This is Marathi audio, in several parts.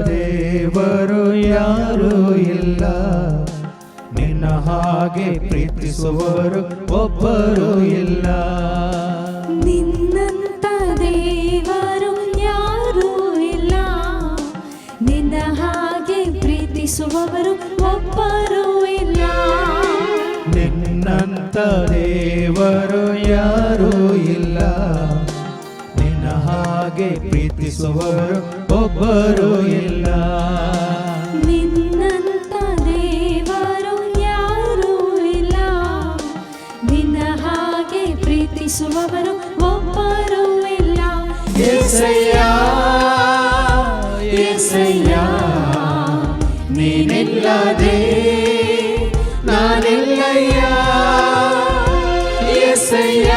ದೇವರು ಯಾರೂ ಇಲ್ಲ, ನಿನ್ನ ಹಾಗೆ ಪ್ರೀತಿಸುವವರು ಒಬ್ಬರು ಇಲ್ಲ. ನಿನ್ನಂತ ದೇವರು ಯಾರೂ ಇಲ್ಲ, ನಿನ್ನ ಹಾಗೆ ಪ್ರೀತಿಸುವವರು ಒಬ್ಬರು ಇಲ್ಲ. ನಿನ್ನಂತ ದೇವರು ಯಾರೂ ಇಲ್ಲ, ನಿನ್ನ ಹಾಗೆ ಪ್ರೀತಿಸುವವರು ಒಬ್ಬರು ಇಲ್ಲ. ನಿನ್ನಂತ ದೇವರು ಯಾರೂ ಇಲ್ಲ, ನಿನ್ನ ಹಾಗೆ ಪ್ರೀತಿಸುವವರು ಒಬ್ಬರು ಇಲ್ಲ. యేసయ్య యేసయ్య ನೀನಿಲ್ಲದೆ ನಾನಿಲ್ಲಯ್ಯ. యేసయ్య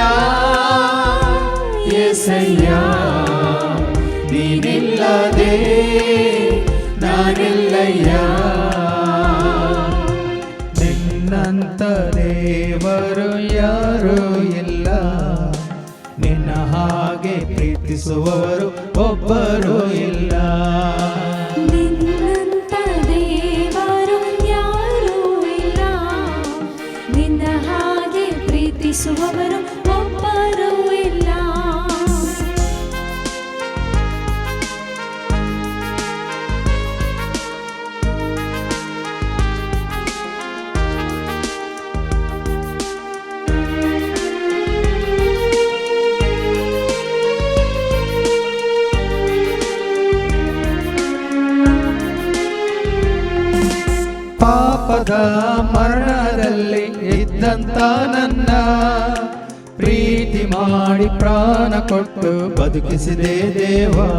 యేసయ్య ನೀನಿಲ್ಲದೆ ನಾನಿಲ್ಲಯ್ಯ. ನಿನ್ನಂತ ದೇವರು ಯಾರೂ ಇಲ್ಲ, ನಿನ್ನ ಹಾಗೆ ಪ್ರೀತಿಸುವವರು ಒಬ್ಬರು ಇಲ್ಲ. ನಿನ್ನಂತ ದೇವರು ಯಾರೂ ಇಲ್ಲ, ನಿನ್ನ ಹಾಗೆ ಪ್ರೀತಿಸುವವರು ಒಬ್ಬರು ಇಲ್ಲ. ಪಾಪದ ಮರಣದಲ್ಲಿ ಇದ್ದಂತ ನನ್ನ ಪ್ರೀತಿ ಮಾಡಿ ಪ್ರಾಣ ಕೊಟ್ಟು ಬದುಕಿಸಿದೆ ದೇವಾ.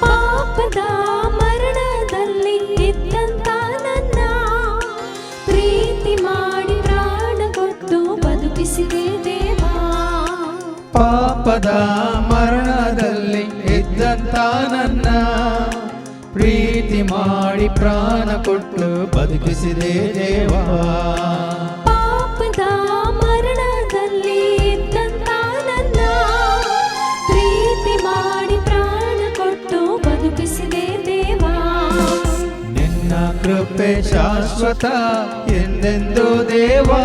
ಪಾಪದ ಮರಣದಲ್ಲಿ ಇದ್ದಂತ ನನ್ನ ಪ್ರೀತಿ ಮಾಡಿ ಪ್ರಾಣ ಕೊಟ್ಟು ಬದುಕಿಸಿದೆ ದೇವಾ. ಪಾಪದ ಮರಣದಲ್ಲಿ ಇದ್ದಂತ ನನ್ನ ಪ್ರೀತಿ ಮಾಡಿ ಪ್ರಾಣ ಕೊಟ್ಟು ಬದುಕಿಸಿದೆ ದೇವಾ. ಪಾಪದ ಮರಣದಲ್ಲಿ ಇದ್ದಂತ ನನ್ನ ಪ್ರೀತಿ ಮಾಡಿ ಪ್ರಾಣ ಕೊಟ್ಟು ಬದುಕಿಸಿದೆ ದೇವಾ. ನಿನ್ನ ಕೃಪೆ ಶಾಶ್ವತ ಎಂದೆಂದು ದೇವಾ.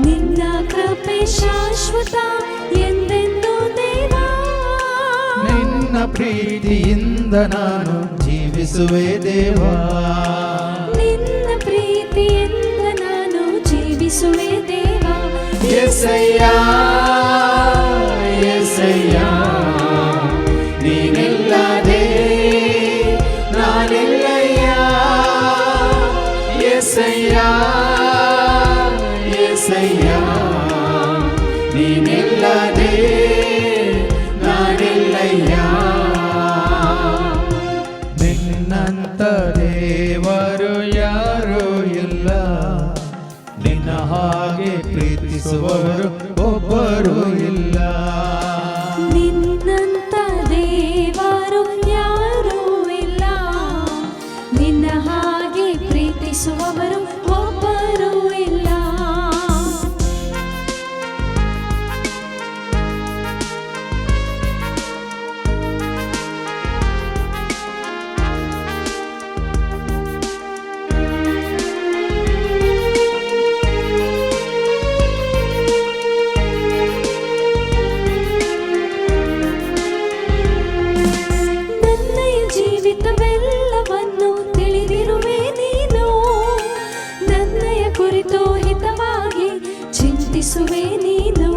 ನಿನ್ನ ಕೃಪೆ ಶಾಶ್ವತ ಎಂದೆಂದು ದೇವಾ. ನಿನ್ನ ಪ್ರೀತಿಯಿಂದ ನಾನು ಜೀವಿಸುವೆ ದೇವಾ. ನಿನ್ನ ಪ್ರೀತಿಯಿಂದ ನಾನು ಜೀವಿಸುವೆ ದೇವಾ. యేసయ్య యేసయ్య ನೀನಿಲ್ಲದೆ ನಾನಿಲ್ಲಯ್ಯ. యేసయ్య యేసయ్య ನೀನಿಲ್ಲದೆ ನಾನಿಲ್ಲಯ್ಯ. ನಿನ್ನಂತ ದೇವರು ಯಾರೂ ಇಲ್ಲ, ನಿನ್ನ ಹಾಗೆ ಪ್ರೀತಿಸುವವರು ಒಬ್ಬರು ಇಲ್ಲ. ನಿನ್ನಂತ ದೇವರು ಯಾರೂ ಇಲ್ಲ, ನಿನ್ನ ಹಾಗೆ ಪ್ರೀತಿಸುವವರು ಒಬ್ಬರು ಇಲ್ಲ. ನನ್ನಯ ಜೀವಿತವೆಲ್ಲವನ್ನು ತಿಳಿದಿರುವೆ ನೀನು, ನನ್ನಯ ಕುರಿತು ಹಿತವಾಗಿ ಚಿಂತಿಸುವೆ ನೀನು.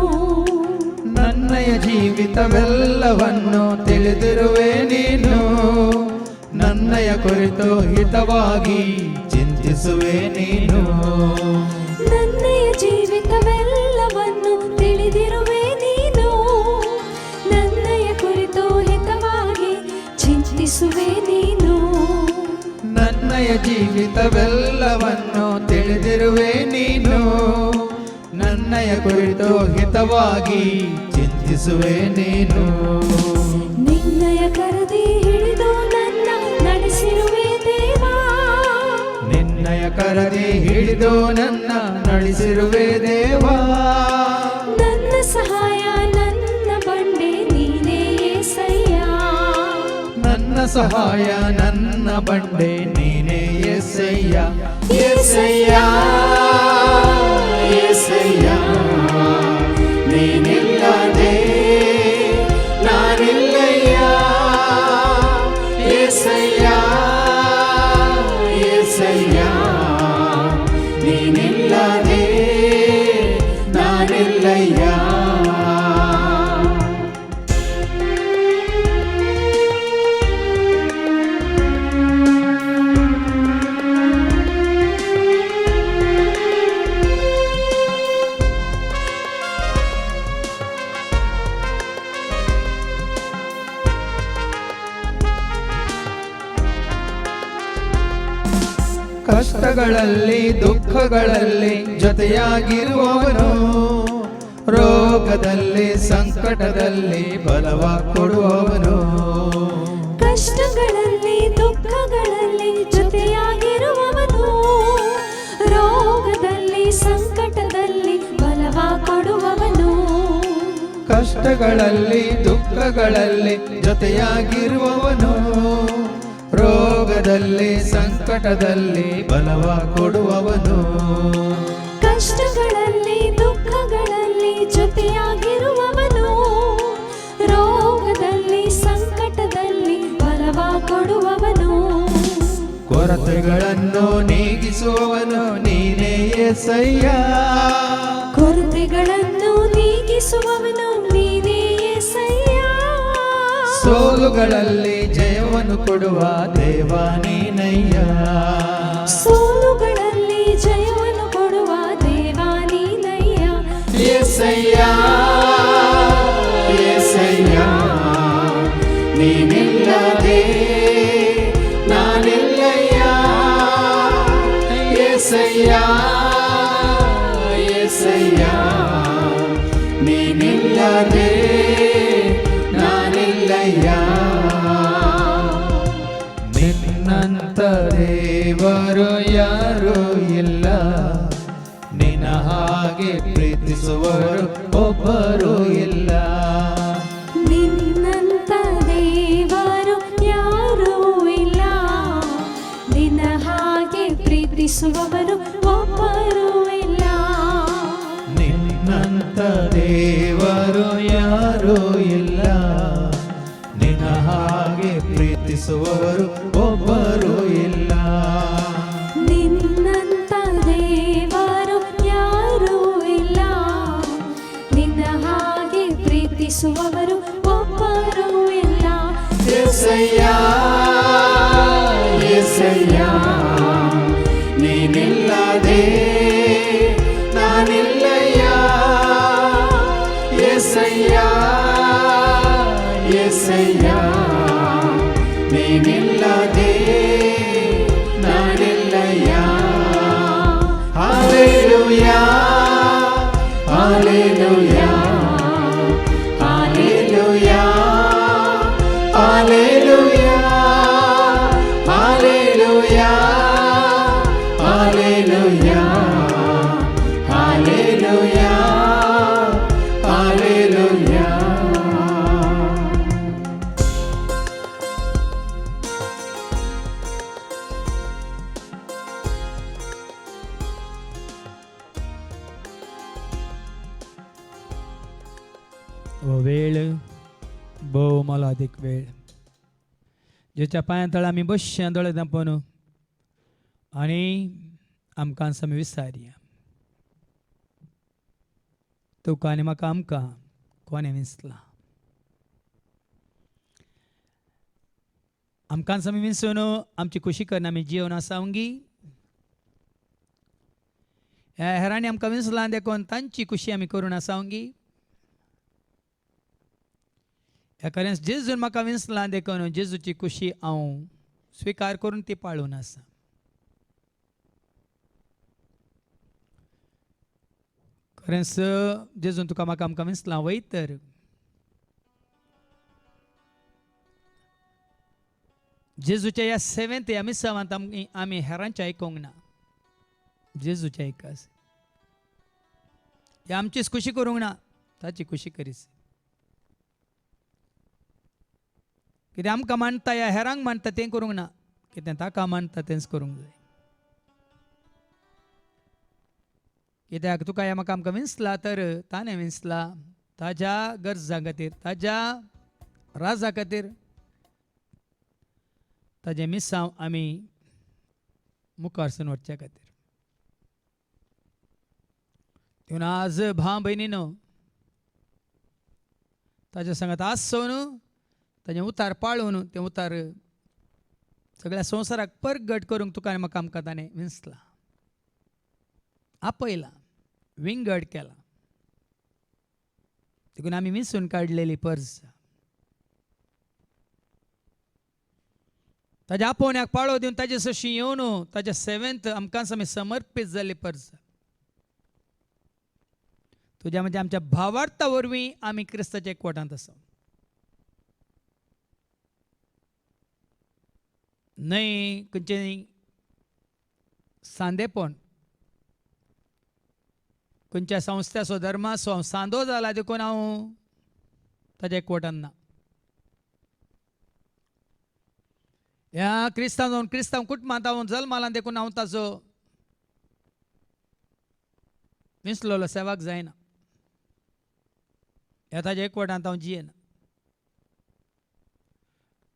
ನನ್ನಯ ಜೀವಿತವೆಲ್ಲವನ್ನು ತಿಳಿದಿರುವೆ ನೀನು, ನನ್ನಯ ಕುರಿತು ಹಿತವಾಗಿ ಚಿಂತಿಸುವೆ ನೀನು. ನನ್ನಯ ಜೀವಿತವೆಲ್ಲವನ್ನು ತಿಳಿದಿರುವೆ ನೀನು, ನನ್ನಯ ಕುರಿತು ಹಿತವಾಗಿ ಚಿಂತಿಸುವೆ ನೀನು. ನನ್ನಯ ಜೀವಿತವೆಲ್ಲವನ್ನು ತಿಳಿದಿರುವೆ ನೀನು, ನನ್ನಯ ಕುರಿತು ಹಿತವಾಗಿ ಚಿಂತಿಸುವೆ ನೀನು. ನಿನ್ನಯ ಕರದಿ ಹಿಡಿದು ನನ್ನ ನಡೆಸಿರುವೆ ದೇವಾ. ನಿನ್ನಯ ಕರದಿ ಹಿಡಿದು ನನ್ನ ನಡೆಸಿರುವೆ ದೇವಾ. ನನ್ನ ಸಹಾಯ ನನ್ನ ಬಂಡೆ ನೀನೇ యేసయ్య. ನನ್ನ ಸಹಾಯ ನನ್ನ ಬಂಡೆ ನೀನೇ యేసయ్య యేసయ్య యేసయ్య ನೀನಿಲ್ಲದೆ ನಾನಿಲ್ಲಯ್ಯ యేసయ్య యేసయ్య ನೀನಿಲ್ಲದೆ ನಾನಿಲ್ಲಯ್ಯ. ಕಷ್ಟಗಳಲ್ಲಿ ದುಃಖಗಳಲ್ಲಿ ಜೊತೆಯಾಗಿರುವವನು, ರೋಗದಲ್ಲಿ ಸಂಕಟದಲ್ಲಿ ಬಲವ ಕೊಡುವವನು. ಕಷ್ಟಗಳಲ್ಲಿ ದುಃಖಗಳಲ್ಲಿ ಜೊತೆಯಾಗಿರುವವನು, ರೋಗದಲ್ಲಿ ಸಂಕಟದಲ್ಲಿ ಬಲವ ಕೊಡುವವನು. ಕಷ್ಟಗಳಲ್ಲಿ ದುಃಖಗಳಲ್ಲಿ ಜೊತೆಯಾಗಿರುವವನು, ರೋಗದಲ್ಲಿ ಸಂಕಟದಲ್ಲಿ ಬಲವ ಕೊಡುವವನು. ಕಷ್ಟಗಳಲ್ಲಿ ದುಃಖಗಳಲ್ಲಿ ಜೊತೆಯಾಗಿರುವವನು, ರೋಗದಲ್ಲಿ ಸಂಕಟದಲ್ಲಿ ಬಲವ ಕೊಡುವವನು. ಕೊರತೆಗಳನ್ನು ನೀಗಿಸುವವನು ನೀನೇ యేసయ్య. ಕೊರತೆಗಳನ್ನು ನೀಗಿಸುವವನು ನೀನೇ యేసయ్ಯ. ಸೋಲುಗಳಲ್ಲಿ ಜಯವನ್ನು ಕೊಡುವ ದೇವ ನೀನಯ್ಯ. ಸೋಲುಗಳಲ್ಲಿ ಜಯವನ್ನು ಕೊಡುವ ದೇವ ನೀನಯ್ಯ. యేసయ్య యేసయ్య ನೀನಿಲ್ಲದೆ ನಾನಿಲ್ಲಯ್ಯ. యేసయ్య యేసయ్య ನೀನಿಲ್ಲದೆ ನಾನಿಲ್ಲಯ್ಯ. ನಿನ್ನಂತ ದೇವರು ಯಾರೂ ಇಲ್ಲ, ನಿನ್ನ ಹಾಗೆ ಪ್ರೀತಿಸುವರು ಒಬ್ಬರೂ ಇಲ್ಲ. ನಿನ್ನಂತ ದೇವರು ಯಾರೂ ಇಲ್ಲ, ನಿನ್ನ ಹಾಗೆ ಪ್ರೀತಿಸುವವರು ಒಬ್ಬರೂ ಇಲ್ಲ. ನಿನ್ನಂತ ದೇವರು ಯಾರೂ ಇಲ್ಲ, ನಿನ್ನ ಹಾಗೆ ಪ್ರೀತಿಸುವವರು ಒಬ್ಬರೂ ಇಲ್ಲ. ನಿನ್ನಂತ ದೇವರು ಯಾರೂ ಇಲ್ಲ, ನಿನ್ನ ಹಾಗೆ ಪ್ರೀತಿಸುವವರು ಒಬ್ಬರೂ ಇಲ್ಲ. యేసయ్య యేసయ్య ನೀನಿಲ್ಲದೆ ನಾನಿಲ್ಲಯ್ಯ. యేసయ్య యేసయ్య ನೀನಿಲ್ಲದೆ ನಾನಿಲ್ಲಯ್ಯ. Hallelujah hallelujah hallelujah hallelujah hallelujah hallelujah hallelujah hallelujah. वेळ भोव मोलादीक वेळ जेच्या पांया तळ आमी बसचें दोळे धांपून आनी आमकां समी विचारया, तुका आनी म्हाका आमकां कोणें विंचलां. आमकां समी विंचून आमची खुशी करन आमी जिवन आसावंगी. ह्या हेरांनी आमकां विंचलां देखून तांची खुशी आमी करून आसावंगी. ह्या कारण जेजून म्हाका विंचलां देखून जेजूची खुशी हांव स्विकार करून ती पाळून आसा. खरेंच जेजून तुका म्हाका आमकां विंचलां वयत तर जेजूच्या ह्या सेवेंत ह्या मिसावांत आमी हेरांचें आयकूंक ना, जेजूचें आयकास. हे आमचीच खुशी करूंक ना, ताची खुशी करीस. कितें आमकां मानता या हेरांक मानता तें करूंक ना, कितें ताका मानता तेंच करूंक जाय. कित्याक तुका ह्या म्हाका आमकां विंचला तर ताणें विंचला ताज्या गरजां खातीर, ताज्या राजा खातीर, ताजें मिसांव आमी मुखारसून वचच्या खातीर. देखून आज भाव भयणीनो, ताज्या सांगात आसोवन ताजें उतार पाळून तें उतार सगळ्या संवसाराक परगट करूंक तुका आनी म्हाका आमकां ताणें विंचला, आपयला, विंगड केला. देखून आमी विंचून काडलेली पर्ज ताज्या आपोवण्याक पाळो दिवन ताजे सशी येवन ताज्या सेवेंत आमकांच आमी समर्पीत जाल्ली पर्ज. तुज्या म्हणजे आमच्या भावार्था वरवीं आमी क्रिस्ताच्या एकवटांत आसा. न्हय खंयचें सांदेपण, खंयच्या संस्थाचो धर्माचो सांदो जाला देखून हांव ताज्या एकवटान ना. ह्या क्रिस्तांव जावन क्रिस्तांव कुटुंबांत हांव जल्माला देखून हांव ताचो विंचलोलो सेवाक जायना. ह्या ताज्या एकवटांत हांव जियेना.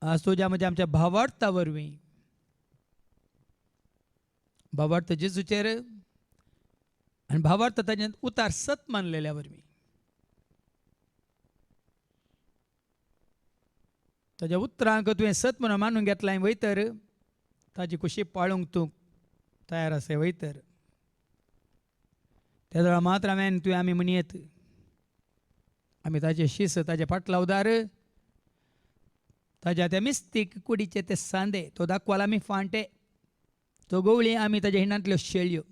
आज तुज्या म्हणजे आमच्या भावार्था वरवीं, भावार्थ जेजूचेर आनी भावार्थ ताजें उतार सत मानलेल्या वरवीं ताज्या उतरांक तुवें सत म्हणून मानून घेतलां वयतर ताजी खुशी पाळूंक तूं तयार आसा वयतर त्या वेळा मात्र हांवें तुवें आमी म्हणयेत आमी ताजे शीस ताजे फाटला उदार ताज्या त्या मिस्तीक कुडीचे ते सांदे तो दाखवाल आमी फांटे, तो गवळी आमी ताज्या हिंडांतल्यो शेळयो.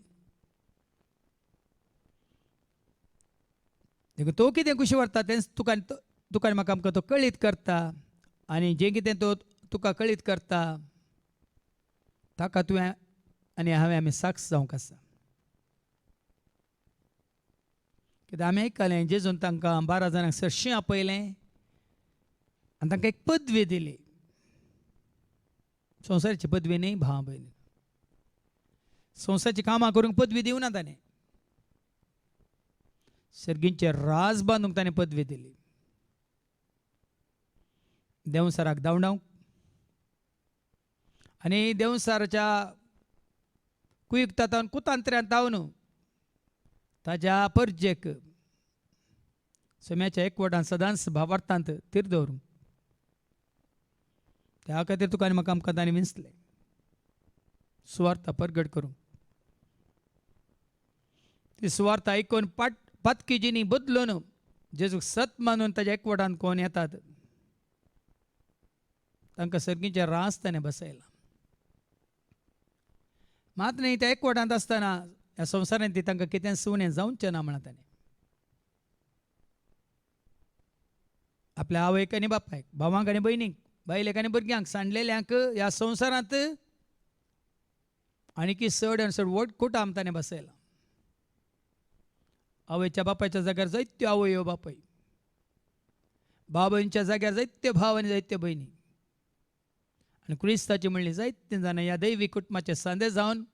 देखून तो कितें खुशी व्हरता तें तुका तुका म्हाका आमकां तो कळीत करता. आनी जें कितें तो तुका कळीत करता ताका तुवें आनी हांवें आमी साक्ष जावंक आसा. कित्याक आमी आयकलें जेजून तांकां 12 जाणांक सरशीं आपयलें आनी तांकां एक पदवी दिली. संवसाराची पदवी न्ही भाव भयणी, संवसाराची कामां करूंक पदवी दिवना ताणें, सर्गींचे राज बांदूंक ताणें पदवी दिली. देंवसाराक धांवडावंक आनी देंवसाराच्या कुयुक्तांत कुतांत्र्यांत धांवन ताज्या परजेक सोम्याच्या एकवटान सदांच भावार्थांत तीर दवरूंक. त्या खातीर तुका आनी म्हाका आमकां ताणें विंचलें सुवार्थ परगट करूंक. ती सुवार्थ आयकून पातकी जिणी बदलून जेजूक सत मानून ताज्या एकवटान कोण येतात तांकां सर्गीचे रास ताणें बसयला. मात न्ही त्या एकवटांत आसतना ह्या संवसारांत ती तांकां कितें सुणें जावचें ना म्हणून ताणें आपल्या आवयक आनी बापायक, भावांक आनी भयणीक, बायलेक आनी भुरग्यांक, सांडलेल्यांक ह्या संवसारांत आनीकी चड आनी चड व्हड कुटाम ताणें बसयला. आवयच्या बापायच्या जाग्यार जायत्यो आवयो बापाय, भाव भयणीच्या जाग्यार जायत्यो भाव आनी जायत्यो भयणी, आनी क्रिस्ताची म्हणली जायतीं जाणां ह्या दैवी कुटुंबाचे सांदे जावन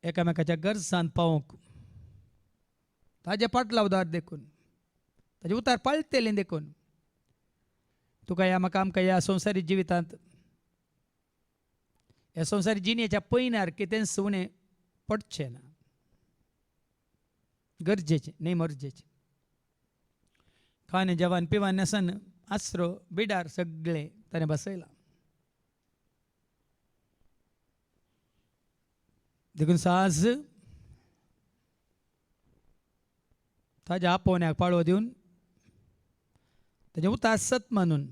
एकामेकाच्या गरजांत पावोवंक ताजे फाटला उदार देखून ताजे उतार पाळटलें देखून तुका ह्या म्हाका आमकां ह्या संवसारी जिवितांत ह्या संवसारी जिणेच्या पयण्यार कितें सुणें पडचें ना. गरजेचें न्ही मरजेचें. खाण जेवण पिवान नेसन आसरो बिडार सगळें ताणें बसयलां. देखून साज ताज्या आपोवण्याक पाळो दिवन ताजें उतार सत मानून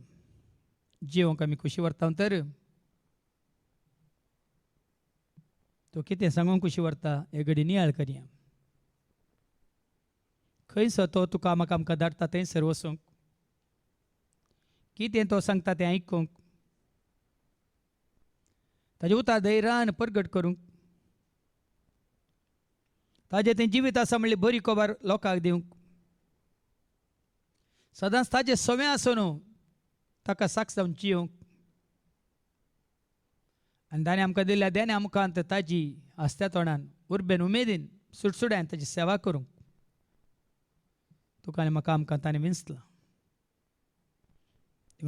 जिवंक आमी खुशी व्हरता तर तो कितें सांगूंक खुशी व्हरता हे घडी नियाळ करया. खंयसर तो तुका म्हाका आमकां धाडटा थंयसर वचूंक, कितें तो सांगता तें आयकूंक, ताजें उतार धैर्यान परगट करूंक, ताजें तें जिवीत आसा म्हणली बरी खबर लोकांक दिवंक, सदांच ताजें सवें आसून ताका साक्ष जावन जियोंक आनी ताणें आमकां दिल्या देणे आमकां ताजी हस्त्या तोंडान उर्बेन उमेदीन सुटसुड्यान ताची सेवा करूंक तुका आनी म्हाका आमकां ताणें विंचलां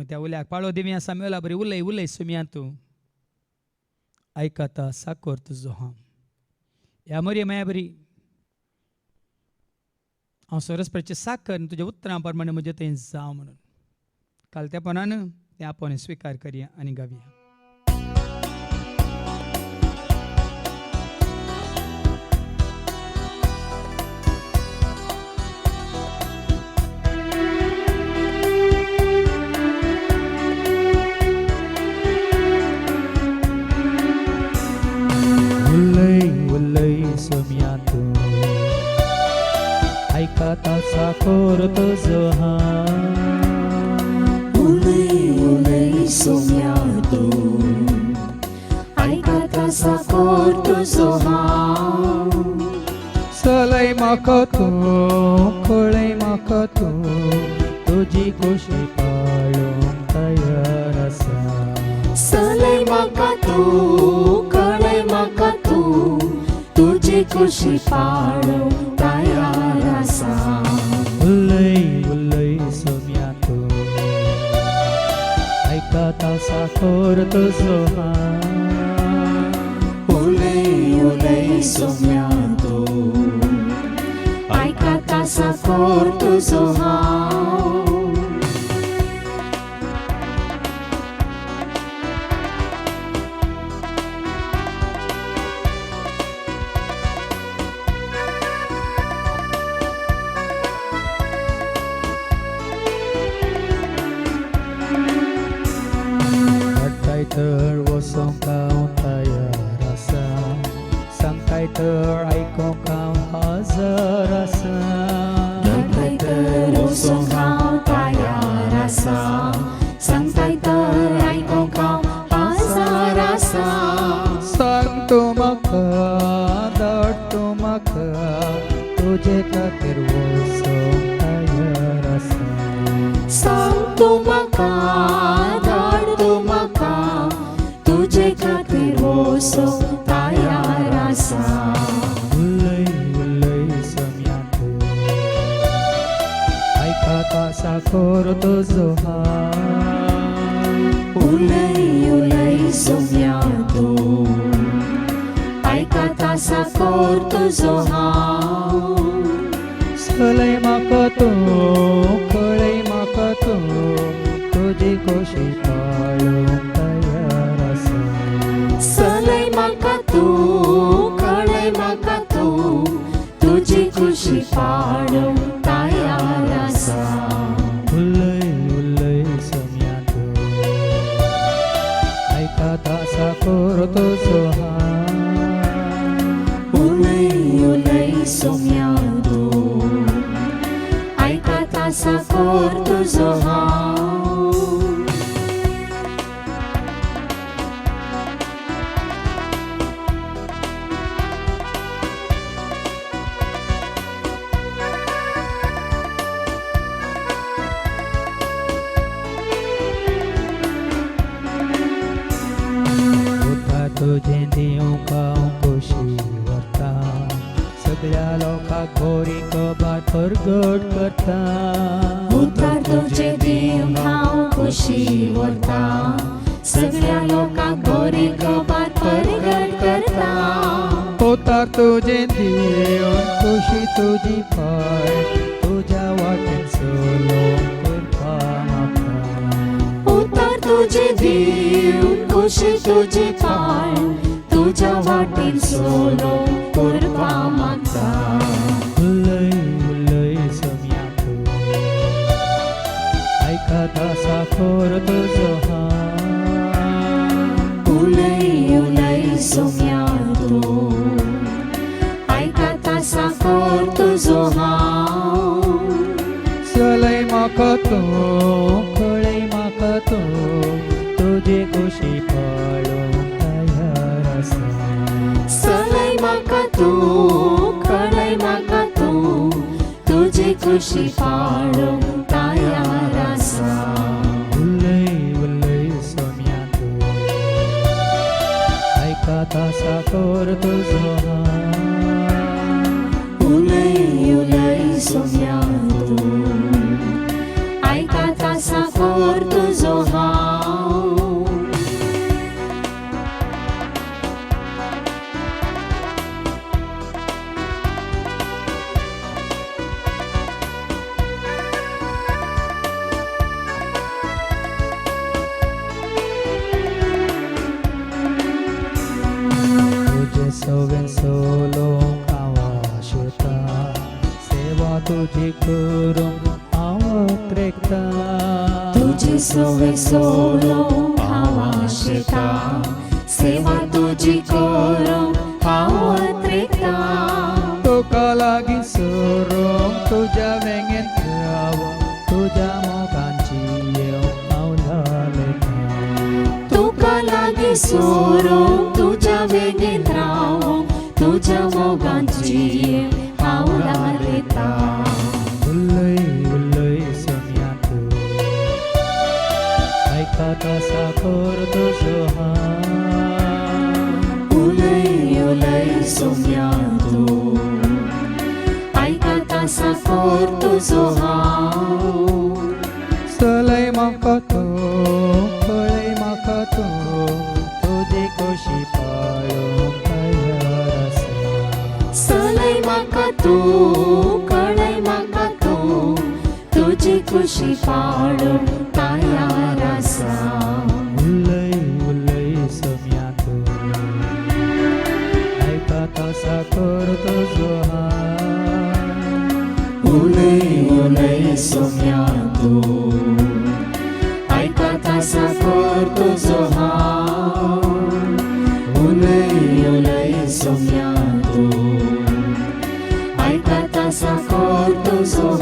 त्या उल्याक पाळो दिव्या सामेला बरी उलय उलय सुमया तूं आयकता साकोर तुजो हांव ह्या मरी माया बरी हांव सरस्वतीची साकर तुज्या उतरां प्रमाणे म्हजे थंय जावं म्हणून काल तेपणान तें आपोवन स्विकार करया आनी गावया आयकता साकोर तुजो हांव उलय उलय सुम्या तूं आयकता साकोर तुजो हांव चलय म्हाका तूं कळय म्हाका तूं तुजी खोशी पाळूंक तयार आसा चलय म्हाका तूं कळय म्हाका तूं तुजी खोशी पाळूंक तयार आसा उलय उलय सुम्या तूं आयकता साकोर तुजो हांव उलय उलय सुम्या तूं आयकता साकोर तुजो हांव तर वचोंक हांव तयार आसा सांगताय तर आयकोंक हांव हजर आसा सांगताय तर वचोंक हांव तयार आसा सांगताय तर आयकोंक हांव हजर आसा सांग तूं म्हाका धाड तूं म्हाका तुजे खातीर वचोंक तयार आसा सांग तूं म्हाका धाड तूं म्हाका तुजे खातीर वचोंक तयार आसा उलय उलय सुम्या तूं आयकता साकोर तुजो हांव उलय उलय सुम्या तूं आयकता साकोर तुजो हांव चलय म्हाका तूं कळय म्हाका तूं तुजी खोशी पाळूंक तयार आसा चलय म्हाका तूं कळय म्हाका तूं तुजी खोशी पाळूंक तयार आसा उलय उलय सुम्या तूं आयकता साकोर तुजो हांव उलय उलय सुम्या तूं आयकता साकोर तुजो हांव तुजें दिवंक हांव खोशी व्हरता सगळ्या लोकांक बरी खबर परगट करता उतार तुजे दिवंक हांव खोशी व्हरता सगळ्या लोकांक बरी खबर परगट करता उतार तुजें दिवंक खोशी तुजी पाय तुज्या वाटेन चलोवंक करपा म्हाका उतार तुजे दिवंक खोशी तुजी पाय तुज्या वाटेन चलोवंक करपा म्हाका उलय उलय सुम्या तूं आयकता साकोर तुजो हांव उलय उलय सुम्या तूं आयकता साकोर तुजो हांव चलय म्हाका तूं कळय म्हाका तूं तुजी खोशी पाळूंक तयार आसा चलय म्हाका तूं कळय म्हाका तूं तुजी खोशी पाळूंक तयार आसा उलय तसा करतो जो उलय उलय सोम्या तू ऐका तसा करतो जो सगळें सोलोंक आवश्यकता सेवा तुजी करूंक हांव त्रेकता तुझी सवय सोलो आवश्यकता सेवा तुझी करूंक हांव त्रेकता तुका लागीं सरोंक तुज्या वेंगेन रावूंक तुज्या मोगांची येवंक हांव लालयता तुका लागीं सोरोंक तुज्या वेगेन रावूंक तुज्या मोगांची हांव लालयता उलय उलय सोम्या तू ऐका तसा करतो जो उलय उलय सोम्या तू ऐका तसा करतो जो चलय म्हाका तू पळय म्हाका तू तुजी खोशी पाळूंक तयार आसा चलय म्हाका तू कळय म्हाका तू तुझी खुशी पाळूंक तयार आसा उलय उलय सोम्या तू ऐका तसा करतो जो उलय उलय सोम्या तू ऐका तसा करतो जो उलय उलय सोम्या तू ऐका तसा करतो जो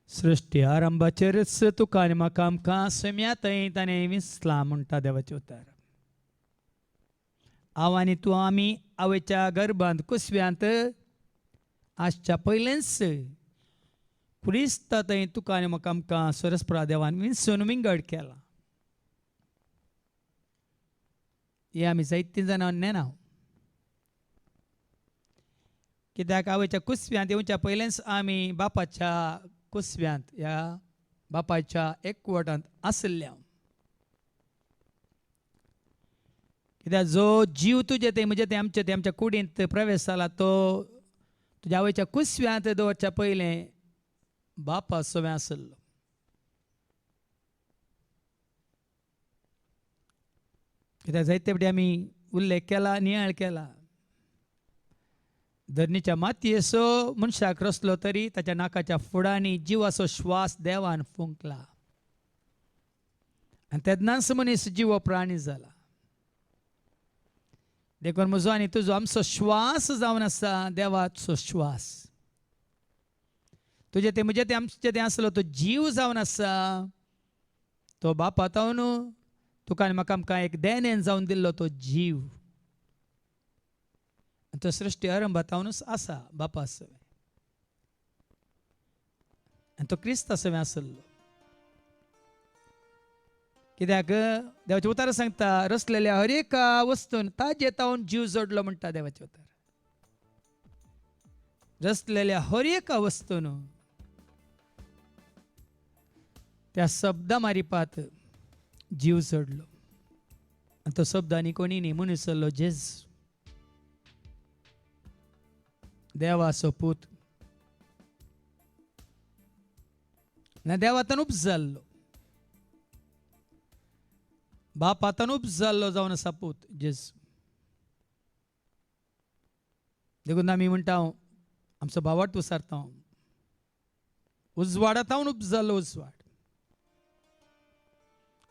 सृष्टी आरंभाचेरच तुका आनी म्हाका आमकां सोम्या थंय ताणें विसला म्हणटा देवाचें उतर हांव आनी तूं आमी आवयच्या गर्भांत कुसव्यांत आसच्या पयलेंच क्रिस्त थंय तुका आनी म्हाका आमकां सरस्परा देवान विंसून विंगड केला हे आमी जायतीं जाणां नेना कित्याक आवयच्या कुसव्यांत येवच्या पयलेंच आमी बापाच्या कुसव्यांत ह्या बापाच्या एकवटांत आसल्या कित्याक जो जीव तुजे ते म्हणजे ते आमच्या कुडींत प्रवेश जाला तो तुज्या आवयच्या कुसव्यांत दवरच्या पयलें बापा सवें आसलो कित्याक जायते फावटी आमी उल्लेख केला नियाळ केला धरणीच्या मातयेचो मनशाक रचलो तरी ताच्या नाकाच्या फुडांनी जिवाचो श्वास देवान फुंकला आनी तेदनाच मनीस जिवो प्राणी जाला देखून म्हजो आनी तुजो आमचो श्वास जावन आसा देवाचो श्वास तुजे ते म्हणजे ते आमचे ते आसलो तो जीव जावन आसा तो बापातावन तुका आनी म्हाका आमकां एक देणेन जावन दिल्लो तो जीव तो सृश्टी आरंभातावनूच आसा बापा सवें आनी तो क्रिस्ता सवें आसलो कित्याक देवाचें उतर सांगता रचलेल्या हर एका वस्तून ताजे तावन जीव जोडलो म्हणटा देवाचें उतर रचलेल्या हर एका वस्तून त्या शब्दा मारिपात जीव जोडलो आनी तो शब्द आनी कोणी न्ही मनीस जाल्लो जेजू देवाचो पूत ना देवातान उपज जाल्लो बापातान उपज जाल्लो जावन आसा पूत जेजू देखून आमी म्हणटा आमचो भावार्थ विचारता उजवाडातावन उपज जाल्लो उजवाड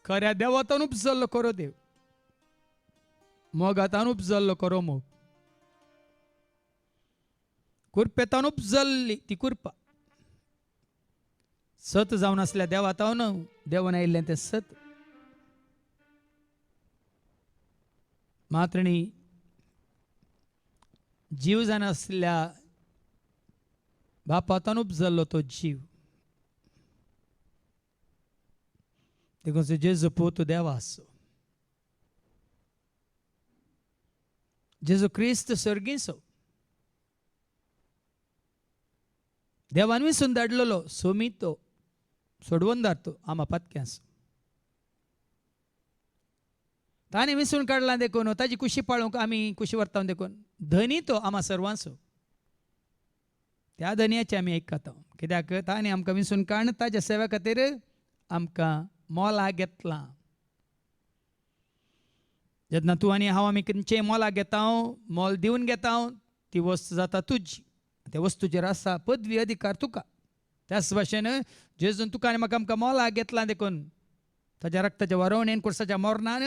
खऱ्या देवातान उपज जाल्लो खरो देव मोगातान उपज जाल्लो खरो मोग कुरपेतान उपज जाल्ली ती कुरपा सत जावन आसल्या देवातावन देवान आयिल्लें तें सत मात्र न्ही जीव जावन आसल्या बापातान उपज जाल्लो तो जीव देखून जेजू पोतू देवा असो, जेजू क्रिस्त सर्गीसो, देवान विसून धाडलेलो सोमी तो सोडवून धाडतो आमा पत्क्यास. ताणे विसून काढला देखून ताजी कुशी पाळूंक आमी कुशी व्हरता देखून धनी तो आमा सर्वांचो. त्या धनयाचे आमी आयकता कित्याक ताणे आमकां विसून काडून ताज्या सेवे खातीर आमकां मोला घेतलां. जेन्ना तूं आनी हांव आमी खंयचेय मोलाक घेता, मोल दिवन घेता, ती वस्त जाता तुजी. त्या वस्तूचेर आसा पदवी अधिकार तुका. त्याच भाशेन जेजून तुका आनी म्हाका आमकां मोलाक घेतलां देखून ताज्या रक्ताच्या वरवणेन कुर्साच्या मोरणान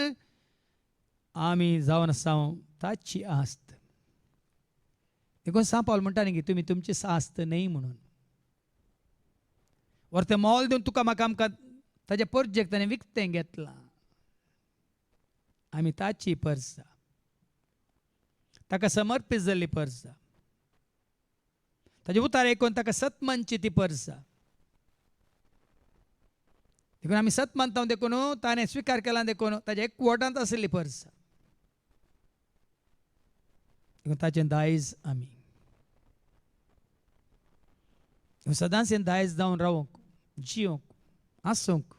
आमी जावन आसा ताची आस्त. देखून सा पावल म्हणटा न्ही की तुमी तुमची आस्त न्हय म्हणून. वर तें मोल दिवन तुका म्हाका आमकां ताज्या परजेक ताणें विकतें घेतलां. आमी ताची परसा, ताका समर्पीत जाल्ली परसा, ताजे उतार आयकून ताका सत मानची ती परसा. देखून आमी सत मानता देखून ताणें स्विकार केला देखून ताज्या एकवटांत आशिल्ली परसा. देखून ताचें दायज आमी सदांच दायज जावन रावूंक, जियोंक, आसूंक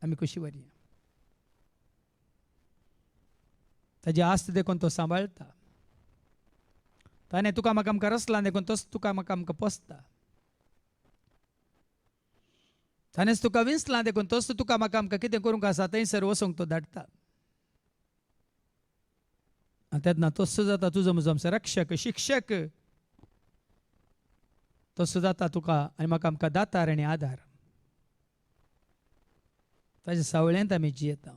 आमी कशी वरया. ताजी आस्त देखून तो सांबाळटा. ताणें तुका म्हाका आमकां रचला देखून तोच तुका म्हाका आमकां पोसता. ताणेंच तुका विंचला देखून तोच तुका म्हाका आमकां कितें करूंक आसा थंयसर वचूंक तो धाडटा. आनी तेन्ना तोच जाता तुजो म्हजो आमचो रक्षक, शिक्षक. तोच जाता तुका आनी म्हाका आमकां दातार आनी आधार. ताज्या सावळेंत आमी जियेता,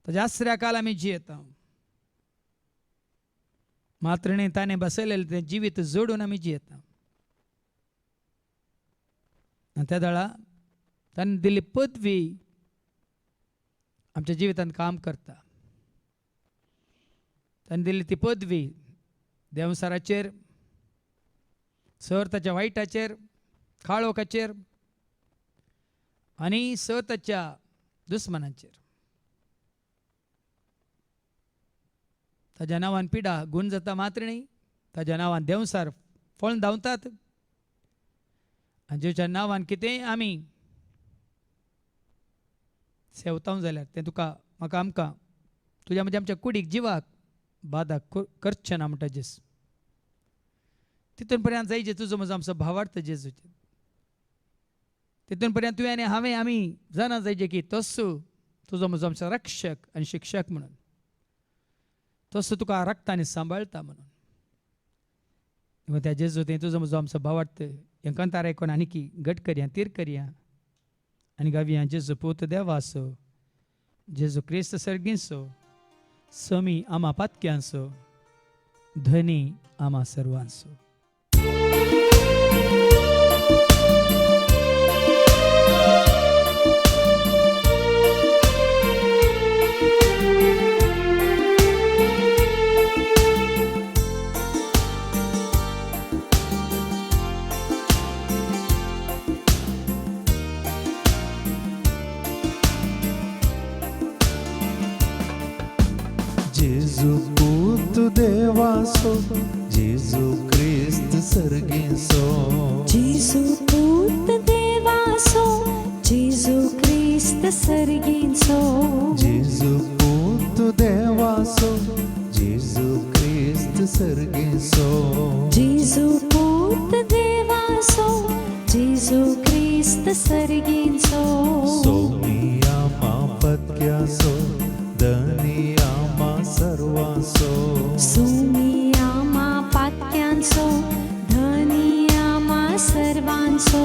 ताज्या आसऱ्या काल आमी जियेता. मात्रणें ताणें बसयलेलें तें जिवीत जोडून आमी जियेता. आनी त्या दळा ताणें दिल्ली पदवी आमच्या जिवितांत काम करता. ताणें दिल्ली ती पदवी देंवसाराचेर, सर ताच्या वायटाचेर, काळोखाचेर आनी सर ताच्या दुस्मनाचेर. ताज्या नांवान पिडा गूण जाता मात्रिणी, ताज्या नांवान देंवसार फळ धांवतात. आनी जेच्या नांवान कितेंय आमी सेवता जाल्यार तें तुका म्हाका आमकां तुज्या म्हणजे आमच्या कुडीक जिवाक बादा करचें ना म्हणटा जेजू. तितून पर्यंत जायचे तुजो म्हजो आमचो भावार्थ जेजूचे. तितून पर्यंत तुवें आनी हांवें आमी जाणा जायचे की तोच तुजो म्हजो आमचो रक्षक आनी शिक्षक म्हणून. तोच तुका रक्तांनी सांबाळटा म्हणून. त्या जेजू तें तुजो म्हजो आमचो भावार्थ हें कंतार आयकून आनी घट करया, तीर करया आनी गावया जेजू पोत देवा असो, जेजू क्रिस्त सर्गींचो, समी आमा पातक्यांचो, धनी आमा सर्वांचो. जेजू पुत देवासो, जेजू क्रिस्त सर्गीसो, जेजू पुत देवासो, जेजू क्रिस्त सर्गींचो, जेजू पुत देवासो, जेजू क्रिस्त सर्गीसो, जेजू पुत देवासो, जेजू क्रिस्त सर्गींचो, सोमी आमा पत्क्यासो, धनी आमा सर्वांसो, सोमी आमा पातक्यांचो, धनी आमा सर्वांचो,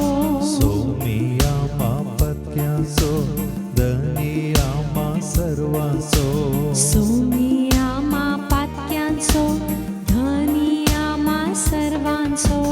सोमी आमा पत्क्यासो, धनी आमा सर्वांसो, सोमी आमा पातक्यांचो, धनी आमा सर्वांचो.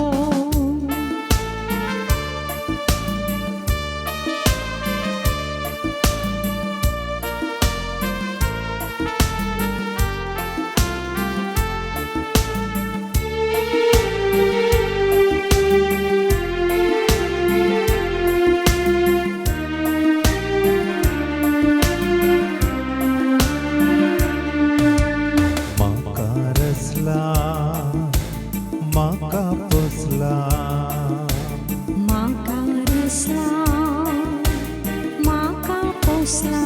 पोसला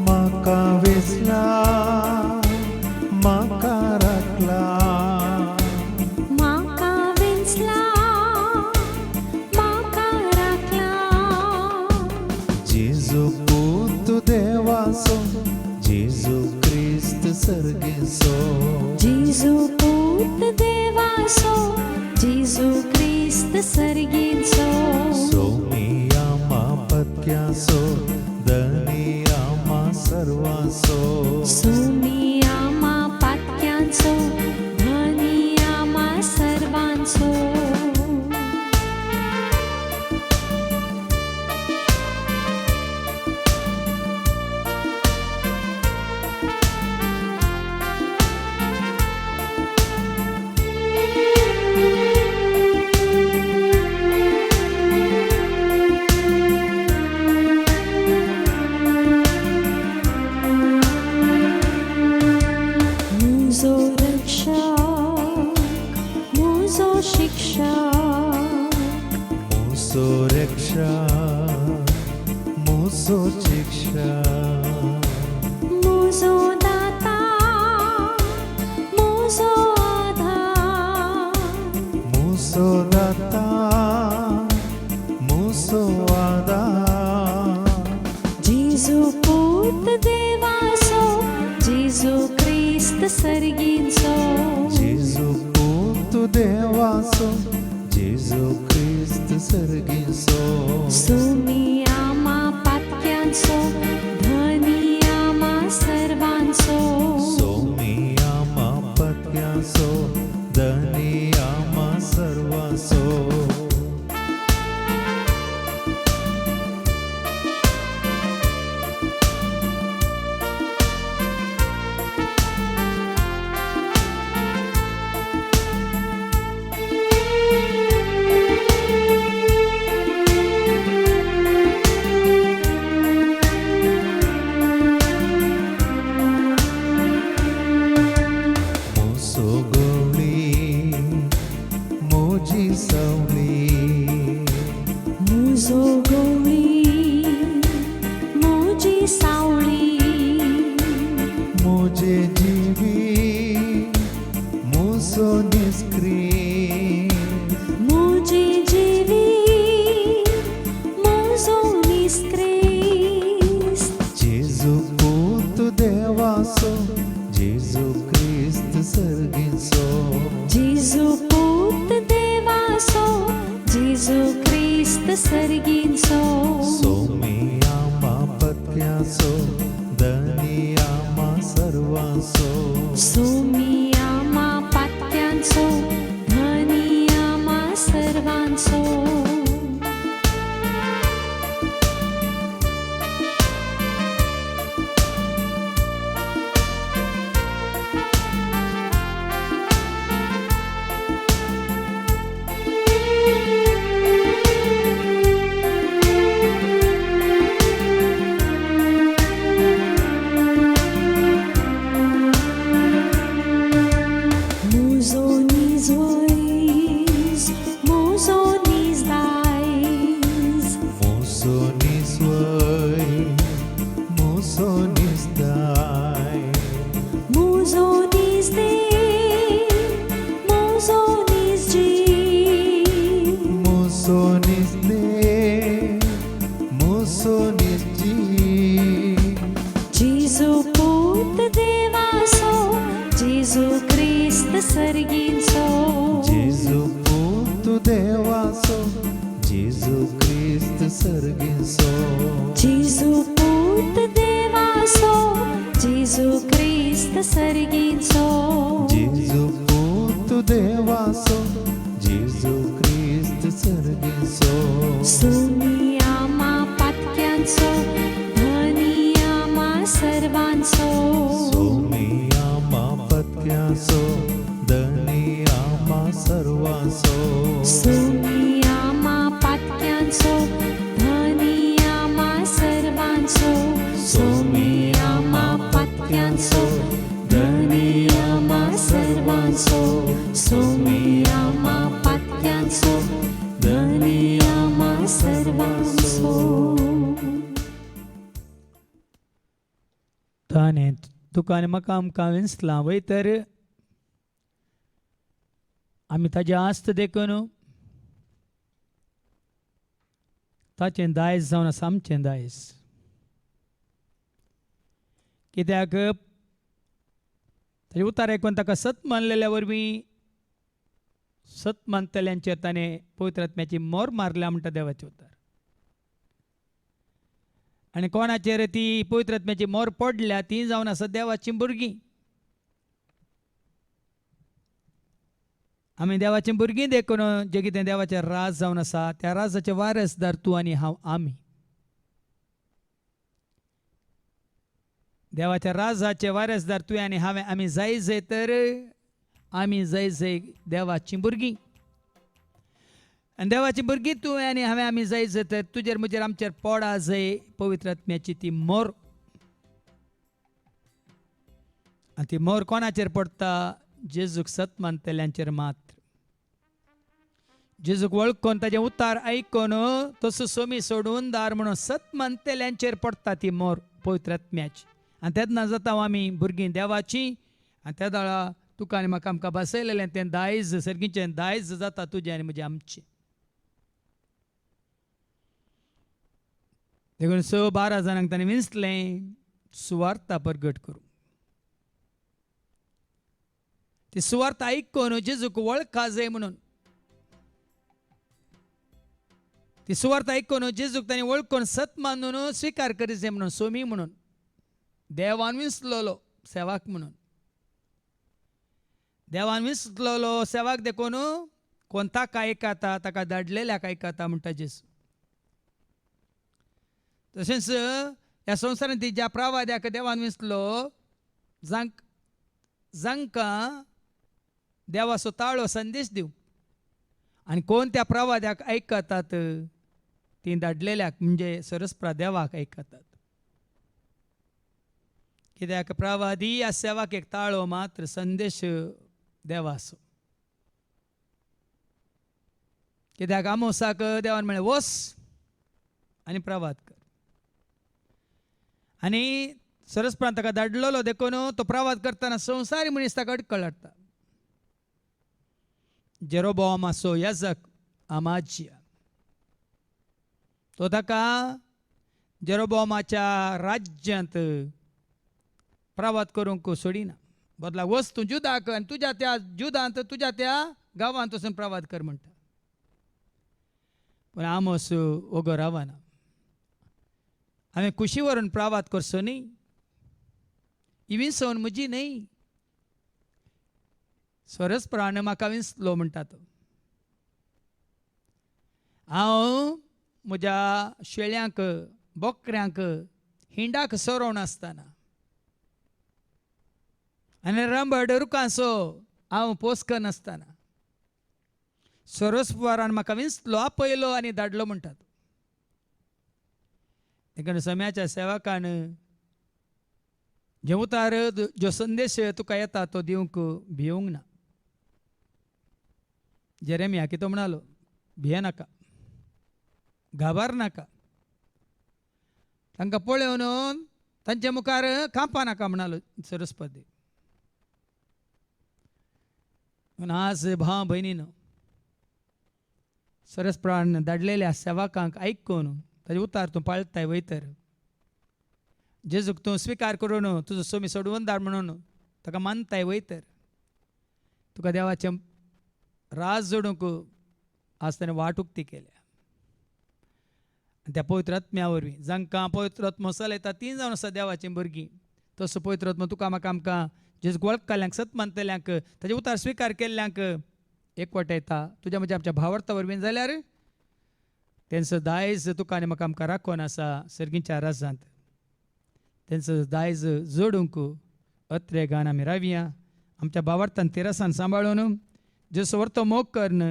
म्हाका वेचला म्हाका राखला म्हाका वेंचला म्हाका राखला जेजू पूत देवाचो जेजू क्रिस्त सर्गेचो जेजू पूत देवाचो जेजू क्रिस्त सर्गीचो सोमिया पत्क्याचो धनी आमा सर्वांचो सोमी आमा पातक्यांचो धनी आमा सर्वांचो मुजो रक्षक मुजो शिक्षक मुसो रक्षा मुसो शिक्षा मुजो दाता मुजो आधार मुसो दाता मुसो आदार जेजू पूत देवाचो जेजू क्रिस्त सर्गीचो जेजू पूत देवाचो जेजू क्रिस्त सर्गीचो सोमी आमा पातक्यांचो धनी आमा सर्वांचो सोमिया पत्क्याचो धनी आमा सर्वांचो मुसो गवळी मोजी सवली मुजो गवळी मोजी सावळी मोजे जीवी मुसो निष्क्री मोजी जिवी मोजो निस्क्रिस जेजू पूत देवाचो जेजू क्रिस्त सर्गीचो जेजू पूत देवाचो जेजू क्रिस्त सर्गीचो सोमिया पत्क्याचो धनी आमा सर्वांचो सोमी आमा पातक्यांचो धनी आमा सर्वांचो मुजो नीज वैज मुजो नीज दायज मुसो निस्वय मुसो निस्दाय मुजो नीज दे मुजो नीज जी मुसो निस्दे मुसो निस्जी जेजू पूत देवाचो जेजू क्रिस्त सर्गीचो जेजू पूत देवाचो जेजू क्रिस्त सर्गीचो जेजू पूत देवाचो जेजू क्रिस्त सर्गीचो जेजू पूत देवाचो जेजू क्रिस्त सर्गीचो सोमी आमा पातक्यांचो धनी आमा सर्वांचो सोमिया पत्क्याचो धनी आमा सर्वांचो सोमी आमा पातक्यांचो धनी आमा सर्वांचो सोमी आमा पातक्यांचो धनी आमा सर्वांचो सोमी आमा पातक्यांचो धनी आमा सर्वांचो ताने तुका आनी म्हाका आमकां विंसलां वय तर आमी ताजें आस्त देखून ताचें दायज जावन आसा आमचें दायज. कित्याक ताजें उतार आयकून ताका सत मानलेल्या वरवीं सत मानतल्यांचेर ताणें पवित्र आत्म्याची मोर मारल्या म्हणटा देवाचें उतार. आनी कोणाचेर ती पवित्र आत्म्याची मोर पडल्या ती जावन आसा देवाचीं भुरगीं. आमी देवाचीं भुरगीं देखून जें कितें देवाचें राज जावन आसा त्या राजाचे वारसदार तूं आनी हांव आमी. देवाच्या राजाचे वारसदार तुवें आनी हांवें आमी जाय जय तर आमी जाय जय देवाचीं भुरगीं. आनी देवाचीं भुरगीं तुवें आनी हांवें आमी जाय जय तर तुजेर म्हजेर आमचेर पडा जय पवित्र आत्म्याची ती मोर. आनी ती मोर कोणाचेर पडटा? जेजूक सत मानतल्यांचेर मात्र. जेजूक वळखून ताजें उतार आयकून तसो सोमी सोडून दार म्हणून सत मानतल्यांचेर पडटा ती मोर पवित्र आत्म्याची. आनी तेन्ना जाता आमी भुरगीं देवाचीं. आनी त्या दाळा तुका आनी म्हाका आमकां बसयलेलें तें दायज सर्गीचें दायज जाता तुजें आनी म्हजें आमचें. देखून 12 जाणांक ताणें विंसलें सुवार्ता परगट करूंक. ती सुवार्ता आयकून जेजूक वळखा जाय म्हणून ती सुवार्ता आयकून जेजूक ताणें वळखून सत मानून स्विकार करी जाय म्हणून सोमी म्हणून देवान विंसलोलो सेवाक म्हणून. देवान विंसलोलो सेवाक देखून कोण ताका आयकता ताका धाडलेल्याक आयकता म्हणटा जेजू. तशेंच ह्या संवसारांत ज्या प्रवाद्याक देवान विंसलो जांकां देवाचो ताळो संदेश दिवं आनी कोण त्या प्रवाद्याक आयकतात ती धाडलेल्याक म्हणजे सरस्प्रा देवाक आयकतात. कित्याक प्रवादी ह्या सेवाक एक ताळो मात्र संदेश देवाचो. कित्याक आमोसाक देवान म्हळें वस आनी प्रवाद कर. आनी सरस्प्रान ताका धाडलेलो देखून तो प्रवाद करतना संवसारी मनीस ताका अडकळ हाडटा. जेरोबोआमाचो याजक आमाजिया तो ताका जेरोबोआमाच्या राज्यांत प्रवाद करूंक सोडिना. बदला वस तूं जुदाक आनी तुज्या त्या जुदांत तुज्या त्या गांवांत वचून प्रवाद कर म्हणटा. पूण आमोस ओगो रावना. हांवें कुशी व्हरून प्रवाद करचो न्ही. ही विंसोवन म्हजी न्ही. सरस्प्रान म्हाका विंसलो म्हणटा तो. हांव म्हज्या शेळ्यांक बोकऱ्यांक हिंडाक सोरोवन आसतना आनी रंबड रुखांचो हांव पोसकन आसतना सरस्वरान म्हाका विंसलो आपयलो आनी धाडलो म्हणटा तो. देखून सम्याच्या सेवकान जे उतार जो संदेश तुका येता तो दिवंक भिवंक ना. जेरेमिया कितें म्हणालो? भियेनाका, घाबर नाका. तांकां पळोवन तांचे मुखार कांपा नाका म्हणालो सरस्वती. पूण आज भाव भयणीनो सरस्प्रान धाडलेल्या सेवकांक आयकून ताजे उतार तूं पाळटाय वयतर जेजूक तूं स्विकार करून तुजो सोमी सोडवून धाड म्हणून ताका मानताय वयतर तुका देवाचें राज जोडूंक आज ताणें वाट उक्ती केल्या. आनी त्या पवित्र आत्म्या वरवीं जांकां पवित्र आत्मो चलयता तीं जावन आसा देवाचीं भुरगीं. तसो पवित्र आत्मो तुका म्हाका आमकां जेजूक वळखल्यांक सत मानतल्यांक ताजे उतार स्विकार केल्ल्यांक एकवटायता तुज्या म्हज्या आमच्या भावार्था वरवीं. जाल्यार तेंचो दायज तुका आनी म्हाका आमकां राखून आसा सर्गीच्या राजांत. तेंचो दायज जोडूंक अत्रे गान आमी रावया. आमच्या भावार्थान तेरासान सांबाळून जसो व्हरतो मोग करन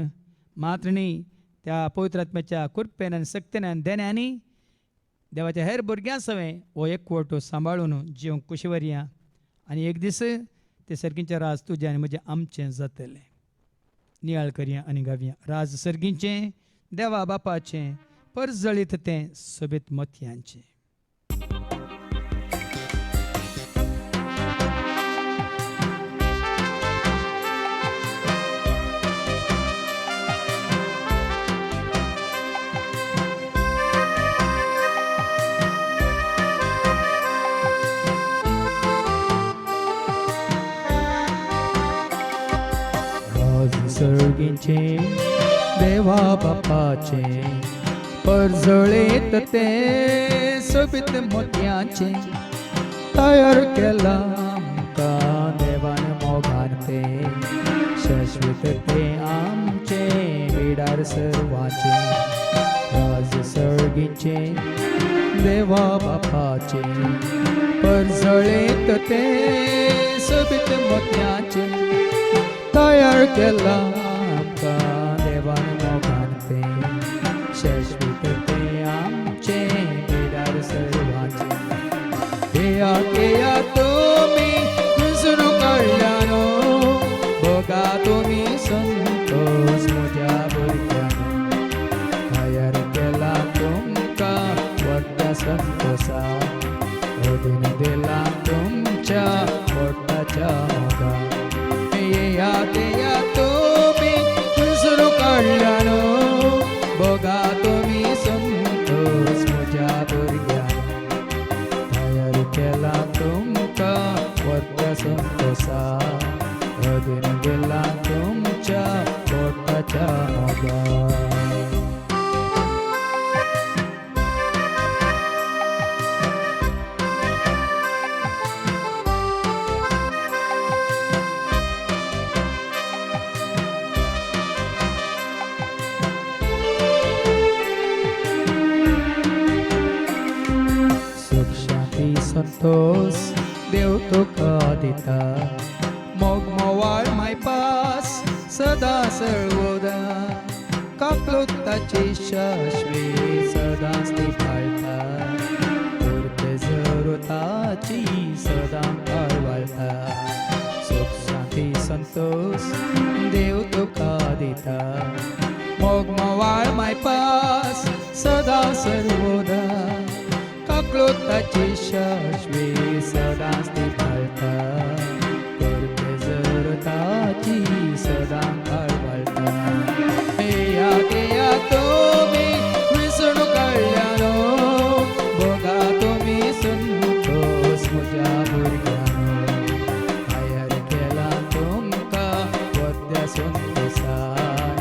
मात्र न्ही त्या पवित्र आत्म्याच्या कृपेन आनी सक्तीन आनी देण्यानी देवाच्या हेर भुरग्यां सवें हो एकवट सांबाळून जिवंक कुशी व्हरया. आनी एक दीस ते सर्गीचें राज तुजें आनी म्हजें आमचें जातलें. नियाळ करया आनी गावया. राज सर्गीचें देवा बापाचें परजळीत तें सोबीत मोतयांचें. सर्गींचे देवा बापाचे परजळेत ते सोबीत मोत्याचे तयार केला आमकां देवान मोगान ते शाश्वत ते आमचे बिडार सर्वांचे राज सर्गींचे देवा बापाचे परजळेत ते सोबीत मोत्याचे तयार केला आमकां देवान मोगान ते शाश्वत ते आमचे बिडार सर्वांचे केया केया तुम्ही विसरू काढल्यानो बघा तुम्ही संतोष म्हज्या भुरग्यांनो तयार केला तुमकां व्हडल्या संतोषा अदीन दिला तुमच्या पोटाच्या मोगान येया तेया तुम्ही विसरू काढल्यानो बघा तुम्ही संतोष म्हज्या भुरग्यांनो तयार केला तुमकां व्हडल्या संतोषा अदीन दिला तुमच्या पोटाच्या मोगान संतोष देव तुका दिता मोग मोवाळ मायपास सदा सर्वदा काकलुताची शाश्वी सदांच ती पाळटा उरते जरुताची सदां पाळटा सुख शांती संतोष देव तुका दिता मोग मोवाळ मायपास सदा सर्वदा काकलुताची शाश्वी सदांच ती पाळटा करते जरुताची सदां पाळटा येया तेया तुम्ही विसरू काढल्यानो बघा तुम्ही संतोष म्हज्या भुरग्यांनो तयार केला तुमकां व्हडल्या संतोषान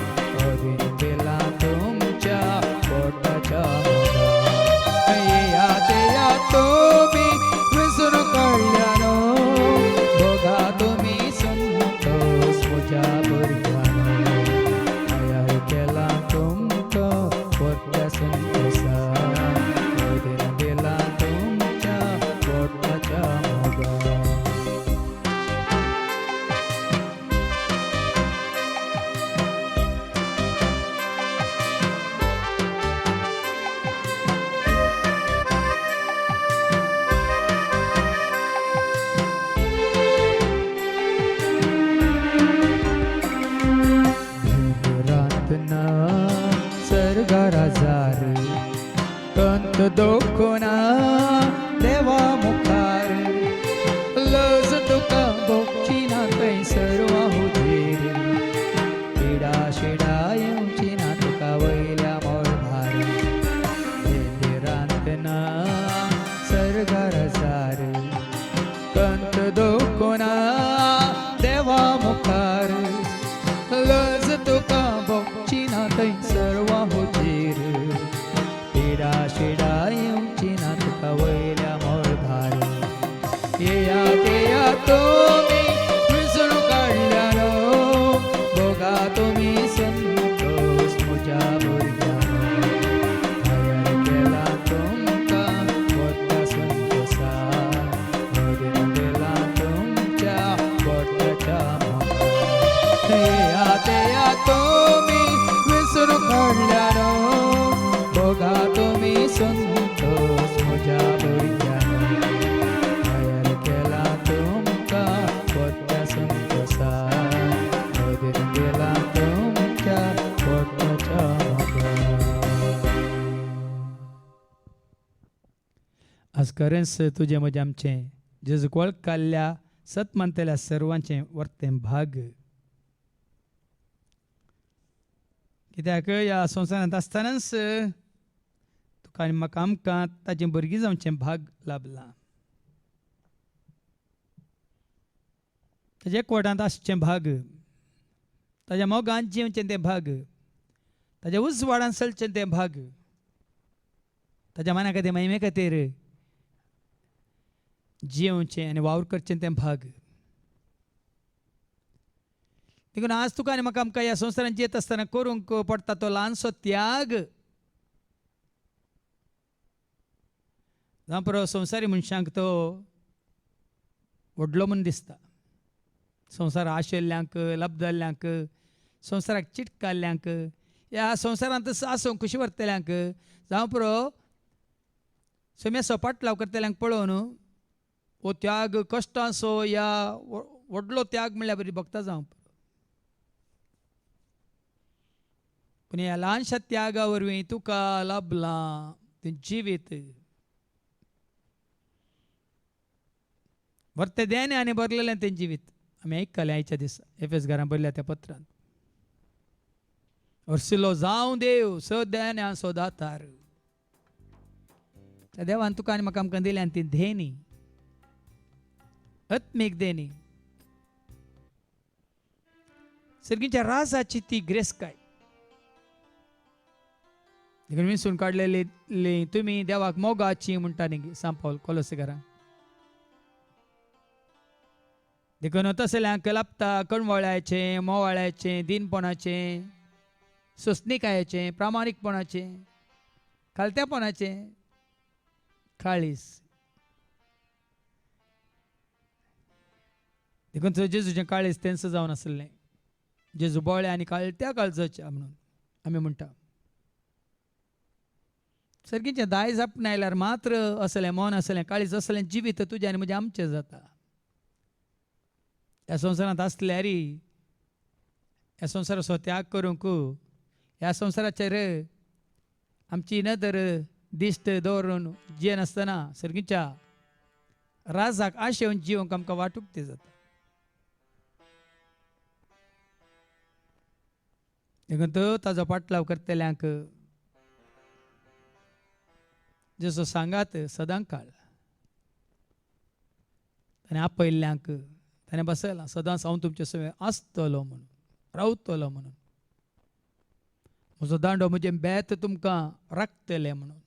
अदीन दिला तुमच्या पोटाच्या मोगान येया तेया तुम्ही विसरू काढल्यानो बघा तुम्ही संतोष म्हज्या भुरग्यांनो तयार केला तुमकां व्हडल्या संतोषान अदीन दिला तुमच्या पोटाच्या मोगान रातना सर्गाराजार कंत दोखोना देवा मुखार लज तुका भोगची ना थंय सर्वा हुजेर पिडा शिडा येवची ना तुका वयल्या मोळभार रातना सर्गाराजार कंत दोखोना देवा मुखार लज तुका भोगची ना थंय सर्वा हुजेर पिडा शिडा येवची ना तुका वयल्या मोळभार येया तेया तुम्ही विसरू काढल्यानो बघा तुम्ही संतोष म्हज्या भुरग्यांनो तयार केला तुमकां व्हडल्या संतोषान अदीन दिला तुमच्या पोटाच्या मोगान येया तेया तुम्ही विसरू काढल्यानो बघा तुम्ही संतोष म्हज्या भुरग्यांनो तयार केला तुमकां व्हडल्या संतोषान अदीन दिला तुमच्या पोटाच्या मोगान आज खरेंच तुजें म्हजें आमचें जेजूक काडल्या सत मानतल्या सर्वांचें वर्तें भाग कित्याक ह्या संवसारांत आसतनाच तुका आनी म्हाका आमकां ताचें भुरगीं जावचें भाग लाभलां ताचे एकवटांत आसचें भाग ताज्या मोगान जिवचें तें भाग, ताज्या उजवाडान चलचें तें भाग, ताज्या मना खातीर महिमे खातीर जिवचें आनी वावर करचें तें भाग. देखून आज तुका आनी म्हाका आमकां ह्या संवसारांत जियेत आसतना करूंक पडटा तो ल्हानसो त्याग. जावं पुरो संवसारी मनशांक तो व्हडलो म्हूण दिसता. संवसार आशेल्ल्यांक, लब्धल्ल्यांक, संवसाराक चिटकाल्ल्यांक, ह्या संवसारांत आसूंक खुशी व्हरतल्यांक, जावं पुरो सोम्याचो पाटलाव करतल्यांक पळोवन हो त्याग कश्टांचो या व्हडलो त्याग म्हणल्यार बरी भोगता जावं. पूण ह्या ल्हानशा त्यागा वरवीं तुका लाभलां तें जिवीत. वर्ते देने आनी भरलेलें तें जिवीत आमी आयकलें आयच्या दिसा एफेसकारांक बरयल्या त्या पत्रांत. हरसिलो जावं देव सद्यान्याचो दातार. त्या देवान तुका आनी म्हाका आमकां दिल्यान ती देणी, आत्मीक देणी, सर्गीच्या राजाची ती ग्रेस्काय. देखून विंचून काडलेली तुमी देवाक मोगाची म्हणटा न्ही सांपावल कोलोसेकारांक. देखून तसल्यांक लाभता कणवळ्याचें, मोवाळ्याचें, दिनपणाचें, सोसणीकायेचें, प्रामाणीकपणाचें, खालत्यापणाचें काळीस. देखून थंय जेजूचें काळीस तेंच जावन आसलें. जेजू बोळे आनी काळत्या काळजाचें म्हणून आमी म्हणटा. सर्गीचें दायज आपणायल्यार मात्र असलें मन असलें काळीज असलें जिवीत तुजें आनी म्हजें आमचें जाता. ह्या संवसारांत आसल्यार ह्या संवसाराचो त्याग करूंक ह्या संवसाराचेर आमची नदर दिश्ट दवरून जियेनासतना सर्गीच्या राजाक आशेवन जिवंक आमकां वाटूक तें जाता. देखून तो ताजो पाटलाव करतल्यांक जसो सांगात सदां काळ ताणें आपयल्ल्यांक ताणें बसयलां सदांच हांव तुमचे सगळे आसतलो म्हणून, रावतलो म्हणून. म्हजो दांडो म्हजें बेत तुमकां राखतलें म्हणून,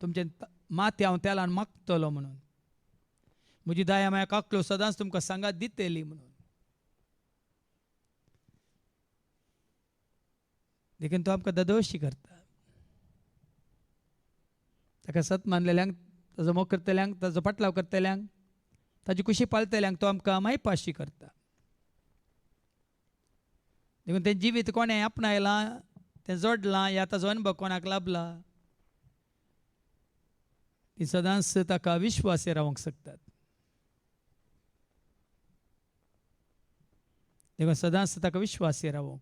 तुमचें माथें हांव तेलान माखतलो म्हणून, म्हजी दाया माया काकल्यो सदांच तुमकां सांगात दितली म्हणून. देखून तो आमकां ददोशी करता. ताका सत मानलेल्यांक, ताजो मोग करतल्यांक, ताजो पाटलाव करतल्यांक, ताजी कुशी पाळतल्यांक तो आमकां मायपाशी करता. देखून तें जिवीत कोणें आपणायलां, तें जोडलां, ह्या ताजो अनुभव कोणाक लाभला, ती सदांच ताका विश्वासी रावंक शकतात. देखून सदांच ताका विश्वासी रावंक,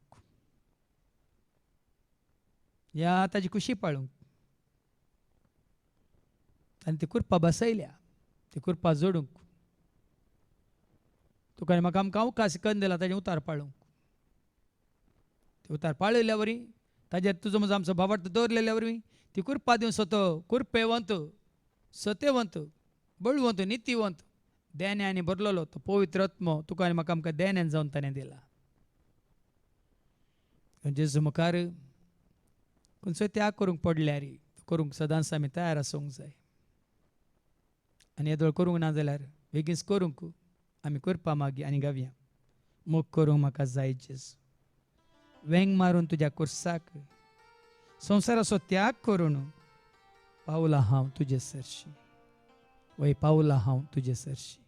ह्या ताजी कुशी पाळूंक आनी ती कुरपा बसयल्या, ती कुरपा जोडूंक तुका आनी म्हाका आमकां अवकाश कन्न दिला ताजें उतार पाळूंक. ते उतार पाळयल्या वरी ताजेर तुजो म्हजो आमचो भावार्थ दवरलेल्या वरवीं ती कुरपा दिवन सोतो कुरपेवंत, सत्यवंत, बळवंत, नितीवंत, देन्यांनी भरलेलो तो पवित्र आत्मो तुका आनी म्हाका आमकां देन्यान जावन ताणें दिला. जेजू मुखार खंयचोय त्याग करूंक पडल्यार करूंक सदांच आमी तयार आसूंक जाय. आनी येदोळ करूंक ना जाल्यार बेगीनच करूंक आमी करपा मागी आनी गावया. मोग करूंक म्हाका जाय जेजू. वेंग मारून तुज्या कुर्साक संवसाराचो त्याग करून पावलां हांव तुजे सरशी. वय पावलां हांव तुजे सरशी.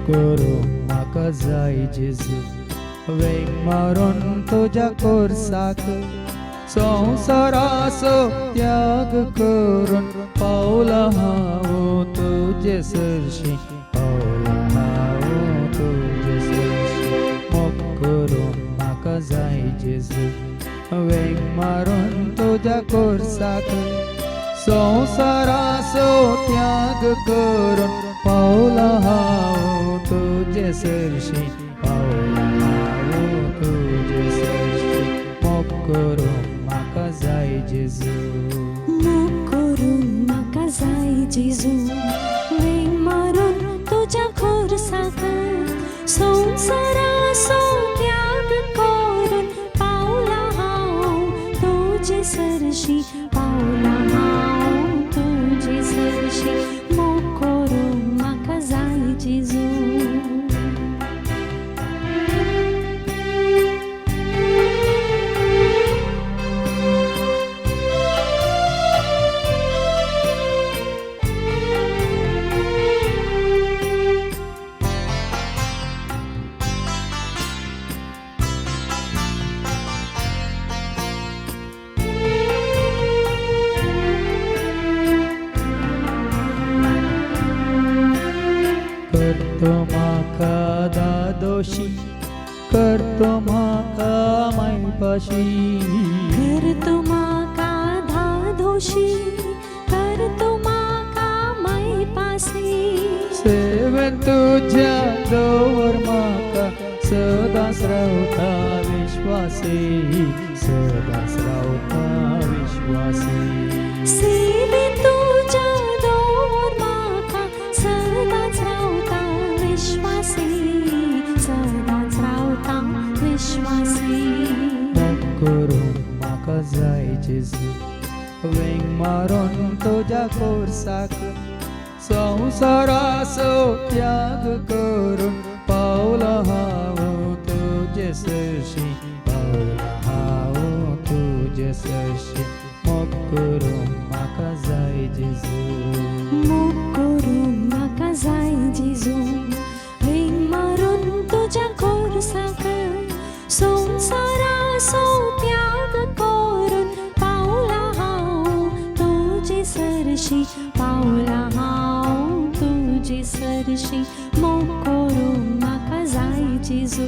करूंक म्हाका जाय जेजू. वेंग मारून तुज्या कोर्साक संवसाराचो त्याग करून पावलां हांव तुजे सरशी. पावलां हांव तुजे सरशी. मोग करूंक म्हाका जाय जेजू. वेग मारून तुझ्या कोर्साक संसाराचो त्याग करून पावला हांव तुजे सरशी पावला हांव तुजे सरशी मोग करूंक म्हाका जाय जेजू मोग करूंक म्हाका जाय जेजू वेग मारून तुज्या खोर्साक संसाराचो त्याग करून पावला हांव तुजे सरशी पावला हांव तुजे सरशी मोग करूंक म्हाका जाय जेजू करतो म्हाका दादोशी करतो म्हाका मायपाशी करतो म्हाका धादोशी करतो म्हाका मायपासी सेवेन तुज्या दवर म्हाका सदांच रावता विश्वासी सदांच रावता विश्वासी सेवे तुज्या दवर म्हाका सदांच रावता विश्वासी सदांच रावता विश्वासी मोग करूंक म्हाका जाय जेजू वेग मारून तुज्या कोर्साक संसाराचो त्याग करून पावला हांव तुजे सरशी पावला हांव तुजे सरशी मोग करूंक म्हाका जाय जेजू मोग करूंक म्हाका जाय जेजू वेग मारून तुज्या खोर्साक संसाराचो त्याग करून पावला हांव तुजे सरशी पावला हांव तुजे सरशी मोग करूंक म्हाका जाय जेजू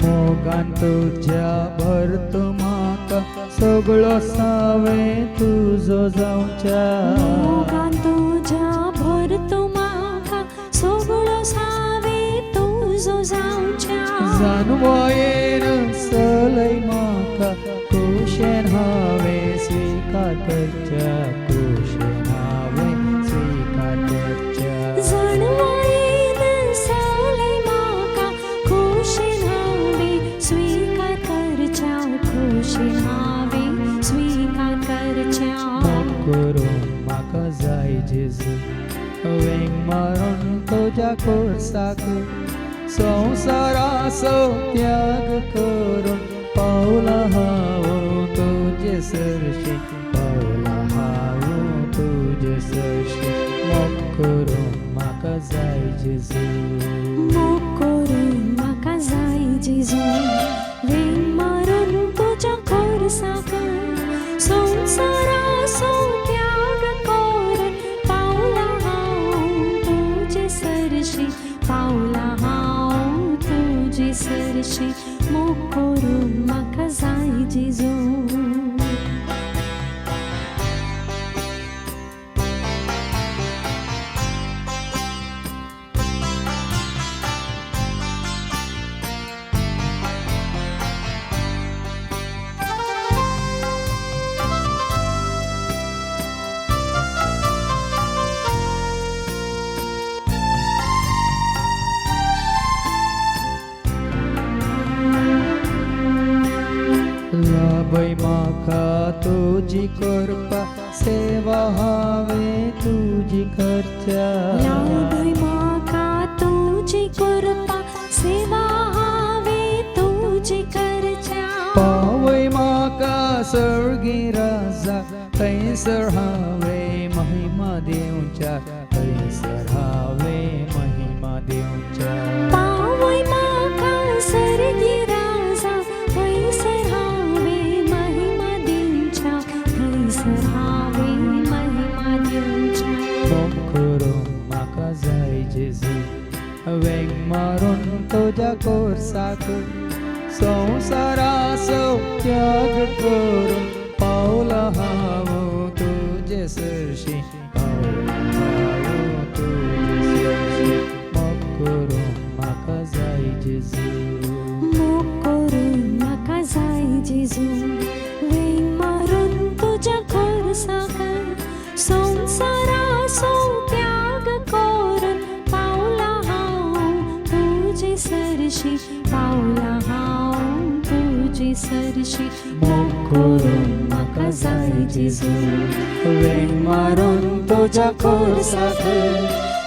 मोगान तुज्या भरतो म्हाका सगळो सावे तुजो जावच्या मोगान तुज्या भरतो म्हाका सगळो सावे तुजो जावच्या जानवायेन सलय म्हाका कुशेन हांवें स्विकार करच्या कुशेन हांवें स्विकार करच्या जणवायेन सलय म्हाका खुशेन हांवें स्विकार करच्या खुशेन हांवें स्विकार करच्या मोग करूंक म्हाका जाय जेजू वेग मारून तुज्या कोर्साक संसाराचो त्याग करून पावला हांव तुजे सरशी पावला हांव तुजे सरशी मोग करूंक म्हाका जाय जेजू मोग करूंक म्हाका जाय जेजू वेग मारून तुज्या खोर्साक संसाराचो त्याग करून पावला हांव तुजे सरशी पावला हांव तुजे सरशी मोग करूंक म्हाका जाय जेजू लाभय म्हाका तुजी करपा सेवा हांवें तुजी करच्या लाभय म्हाका तुजी करपा सेवा हांवें तुजी करच्या पावय म्हाका सर्गी राजा थैसर हावे महिमा देऊच्या थैसर हावे महिमा देऊच्या पावय माका सर्गी राजा थैसर हावे महिमा देऊच्या थैसर हावे महिमा देऊच्या मोकरो माका जाय जेजू वेंग मारून तुझ्या कोर्साक संसाराचो त्याग करून पावला हांव तुजे सरशी पावला हांव तुजे सरशी मोकरो म्हाका जाय जेजू मोग करून म्हाका जाय जेजू वेंग मारून तुज्या खोरसाक संसाराचो त्याग करून पावला हांव तुजे सरशी पावला हांव तुजे सरशी मोग करून म्हाका जाय जेजू वेंग मारून तुझ्या कोर्साक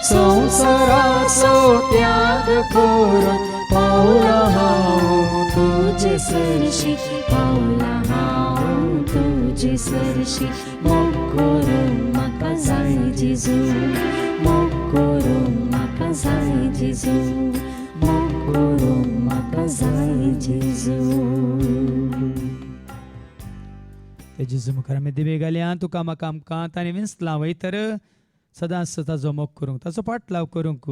संसाराचो त्याग करून पावला हांव तुजे सरशी पावला हांव तुजे सरशी मोग करून म्हाका जाय जेजू मोग करून म्हाका जाय जेजू मोग करून म्हाका जाय जेजू ते जेजू मुखार आमी दिवे घालया तुका म्हाका आमकां ताणें विंसलां वयतर सदांच ताजो मोग करूंक ताचो पाटलाव करूंक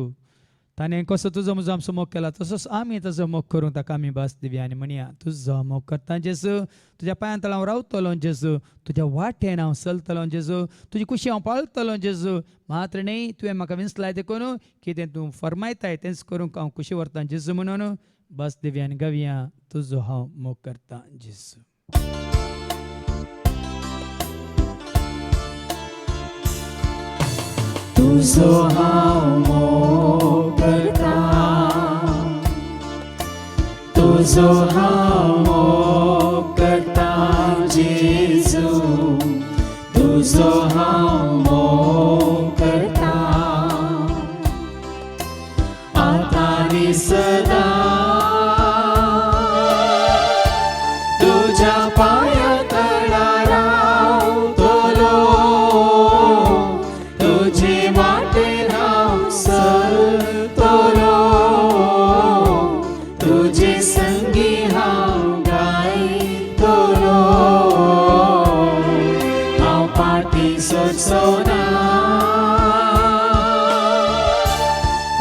ताणें कसो तुजो म्हजो आमचो मोग केला तसोच आमी ताजो मोग करूंक ताका आमी भास दिवया आनी म्हणया तुजो मोग करता जेजू तुज्या पांयां तळां हांव रावतलो जेजू तुज्या वाटेन हांव चलतलो जेजू तुजी कुशी हांव पाळटलो जेजू मात्र न्ही तुवें म्हाका विंसलाय देखून कितें तूं फरमायताय तेंच करूंक हांव कुशी व्हरतां जेजू म्हणून भास दिवया आनी गावया तुजो हांव मोग करतां जेजू तुजो हांव मोग करता तुजो हांव मोग करता जेजू तुजो हांव मोग करता आतां आनी सदां तुज्या पांया तळां रावतलो तुजे वाटेन हांव चलतलो तुजे संगी हांव गायतलो हांव फाटीं सोंसना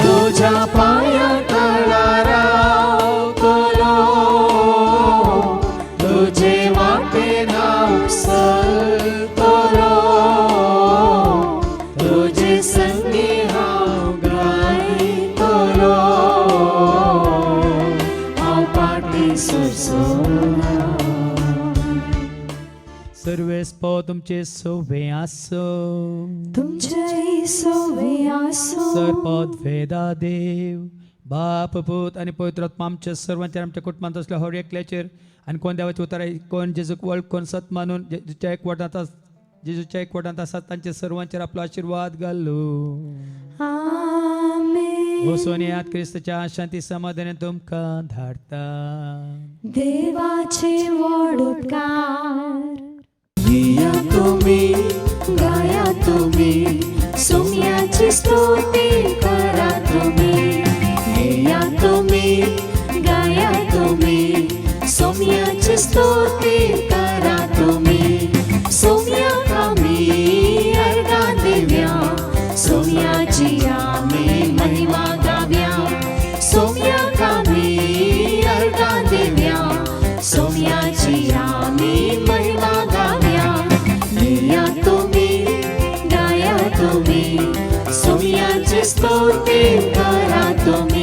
तुज्या पांया तळां रावतलो तुजे वाटेन हांव चलतलो तुजे संगी हांव गायतलो हांव फाटीं सोंसना सर्वेस्पो तुमचे सोवे आसो तुमचे सोवे आसो सरपद वेदा देव बाप पूत आणि पवित्र आत्मा आमच्या सर्वांच्या आमच्या कुटुंबात असल्या हर एकल्याचेर आणि कोण देवाचे उतर कोण जेजूक वळख कोण सत मानून जेजूच्या एक वटांत आसात तांचे सर्वांचेर आपलो आशीर्वाद घालो आमेन हो सोन्यात क्रिस्ताच्या शांती समाधान तुमकां धाडता देवाचे व्हड उपकार येया तुम्ही गाया तुम्ही सोम्याची स्तुती करा तुम्ही येया तुम्ही गाया तुम्ही सोम्याची स्तुती करा तुम्ही सोम्याक आमी अर्घां दिव्या सोम्याची आमी महिमा गाव्या सोम्याक आमी अर्घां दिव्या सोम्याची आमी महिमा गाव्या येया तुम्ही गाया तुम्ही सोम्याची स्तुती करा तुम्ही